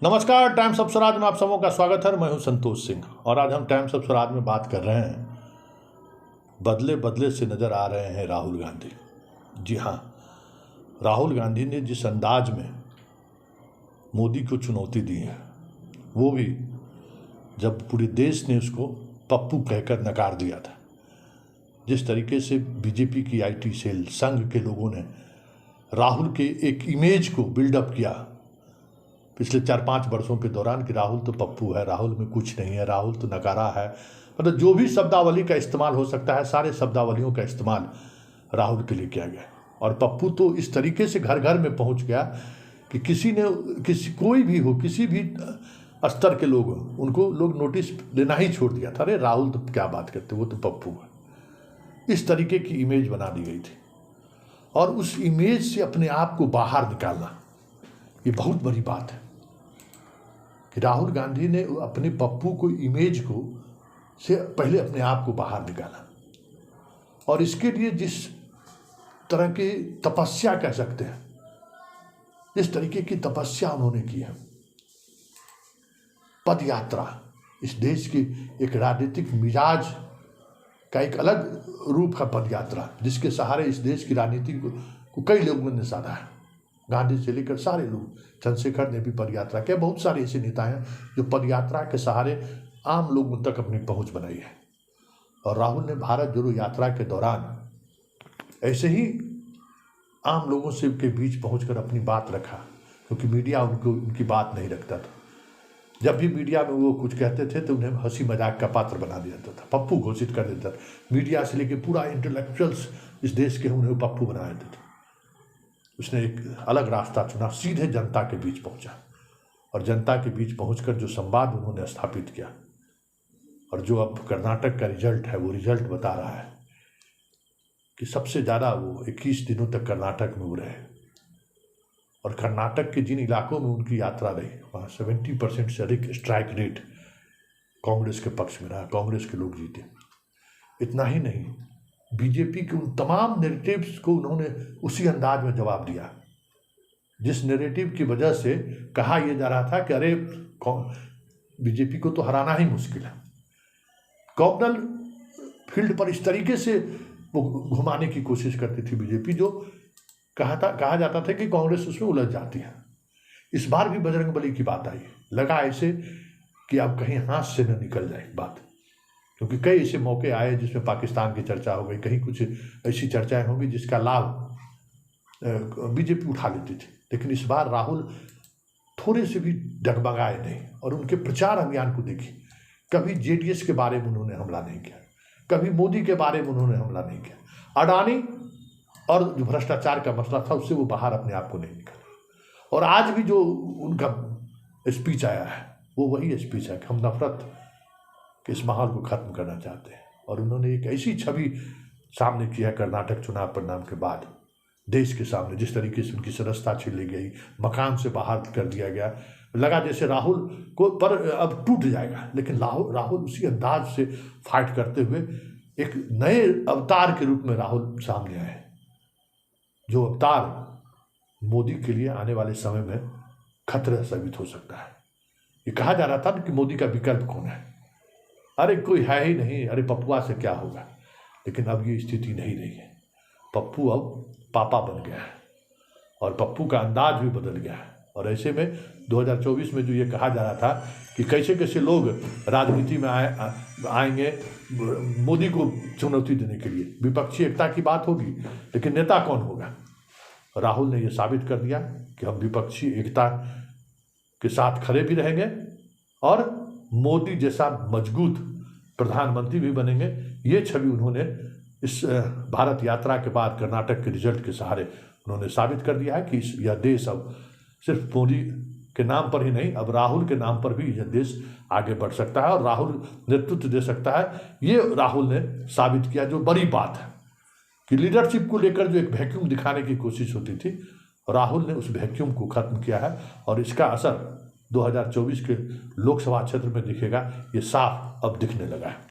नमस्कार। Times of Swaraj में आप सबों का स्वागत है। मैं हूं संतोष सिंह और आज हम टाइम्स ऑफ स्वराज में बात कर रहे हैं बदले बदले से नज़र आ रहे हैं राहुल गांधी। जी हाँ, राहुल गांधी ने जिस अंदाज में मोदी को चुनौती दी है, वो भी जब पूरे देश ने उसको पप्पू कहकर नकार दिया था, जिस तरीके से बीजेपी की आईटी सेल संघ के लोगों ने राहुल के एक इमेज को बिल्डअप किया पिछले 4-5 वर्षों के दौरान कि राहुल तो पप्पू है, राहुल में कुछ नहीं है, राहुल तो नकारा है। मतलब जो भी शब्दावली का इस्तेमाल हो सकता है, सारे शब्दावलियों का इस्तेमाल राहुल के लिए किया गया। और पप्पू तो इस तरीके से घर घर में पहुंच गया कि कोई भी हो, किसी भी स्तर के लोग हो, उनको लोग नोटिस देना ही छोड़ दिया था। अरे राहुल तो क्या बात करते, वो तो पप्पू है। इस तरीके की इमेज बना दी गई थी और उस इमेज से अपने आप को बाहर निकालना, ये बहुत बड़ी बात है कि राहुल गांधी ने अपने पप्पू को इमेज को से पहले अपने आप को बाहर निकाला। और इसके लिए जिस तरह की तपस्या कह सकते हैं, जिस तरीके की तपस्या उन्होंने की है, पद यात्रा, इस देश की एक राजनीतिक मिजाज का एक अलग रूप का पद यात्रा, जिसके सहारे इस देश की राजनीति को कई लोगों ने साधा है। गांधी से लेकर सारे लोग, चंद्रशेखर ने भी पद यात्रा किया। बहुत सारे ऐसे नेता हैं जो पद यात्रा के सहारे आम लोगों तक अपनी पहुंच बनाई है। और राहुल ने भारत जोड़ो यात्रा के दौरान ऐसे ही आम लोगों से के बीच पहुंचकर अपनी बात रखा, क्योंकि मीडिया उनकी बात नहीं रखता था। जब भी मीडिया में वो कुछ कहते थे तो उन्हें हंसी मजाक का पात्र बना दिया जाता था, पप्पू घोषित कर देता था। मीडिया से लेकर पूरा इंटेलेक्चुअल्स इस देश के उन्हें पप्पू बना देते थे। उसने एक अलग रास्ता चुना, सीधे जनता के बीच पहुंचा और जनता के बीच पहुंचकर जो संवाद उन्होंने स्थापित किया, और जो अब कर्नाटक का रिजल्ट है, वो रिजल्ट बता रहा है कि सबसे ज़्यादा वो 21 दिनों तक कर्नाटक में वो रहे। और कर्नाटक के जिन इलाकों में उनकी यात्रा रही, वहाँ 70% से अधिक स्ट्राइक रेट कांग्रेस के पक्ष में रहा, कांग्रेस के लोग जीते। इतना ही नहीं, बीजेपी के उन तमाम नैरेटिव्स को उन्होंने उसी अंदाज में जवाब दिया, जिस नैरेटिव की वजह से कहा यह जा रहा था कि अरे बीजेपी को तो हराना ही मुश्किल है। कॉमनल फील्ड पर इस तरीके से वो घुमाने की कोशिश करती थी बीजेपी, जो कहा जाता था कि कांग्रेस उसमें उलझ जाती है। इस बार भी बजरंगबली की बात आई, लगा ऐसे कि अब कहीं हाथ से न निकल जाए बात, क्योंकि कई ऐसे मौके आए जिसमें पाकिस्तान की चर्चा हो गई, कहीं कुछ ऐसी चर्चाएं होंगी जिसका लाभ बीजेपी उठा लेती थी। लेकिन इस बार राहुल थोड़े से भी डगमगाए नहीं और उनके प्रचार अभियान को देखिए। कभी जेडीएस के बारे में उन्होंने हमला नहीं किया, कभी मोदी के बारे में उन्होंने हमला नहीं किया। अडानी और जो भ्रष्टाचार का मसला था, उससे वो बाहर अपने आप को नहीं निकाला। और आज भी जो उनका स्पीच आया है, वो वही स्पीच है कि हम नफरत कि इस माहौल को ख़त्म करना चाहते हैं। और उन्होंने एक ऐसी छवि सामने की है कर्नाटक चुनाव परिणाम के बाद देश के सामने, जिस तरीके से उनकी सदस्यता छीन ली गई, मकान से बाहर कर दिया गया, लगा जैसे राहुल को पर अब टूट जाएगा। लेकिन राहुल उसी अंदाज से फाइट करते हुए एक नए अवतार के रूप में राहुल सामने आए, जो अवतार मोदी के लिए आने वाले समय में खतरा साबित हो सकता है। ये कहा जा रहा था कि मोदी का विकल्प कौन है, अरे कोई है ही नहीं, अरे पप्पुआ से क्या होगा। लेकिन अब ये स्थिति नहीं रही है। पप्पू अब पापा बन गया है और पप्पू का अंदाज भी बदल गया है। और ऐसे में 2024 में जो ये कहा जा रहा था कि कैसे कैसे लोग राजनीति में आएंगे मोदी को चुनौती देने के लिए, विपक्षी एकता की बात होगी, लेकिन नेता कौन होगा। राहुल ने यह साबित कर दिया कि हम विपक्षी एकता के साथ खड़े भी रहेंगे और मोदी जैसा मजबूत प्रधानमंत्री भी बनेंगे। ये छवि उन्होंने इस भारत यात्रा के बाद कर्नाटक के रिजल्ट के सहारे उन्होंने साबित कर दिया है कि यह देश अब सिर्फ मोदी के नाम पर ही नहीं, अब राहुल के नाम पर भी यह देश आगे बढ़ सकता है और राहुल नेतृत्व दे सकता है। ये राहुल ने साबित किया, जो बड़ी बात है कि लीडरशिप को लेकर जो एक वैक्यूम दिखाने की कोशिश होती थी, राहुल ने उस वैक्यूम को खत्म किया है। और इसका असर 2024 के लोकसभा क्षेत्र में दिखेगा, ये साफ अब दिखने लगा है।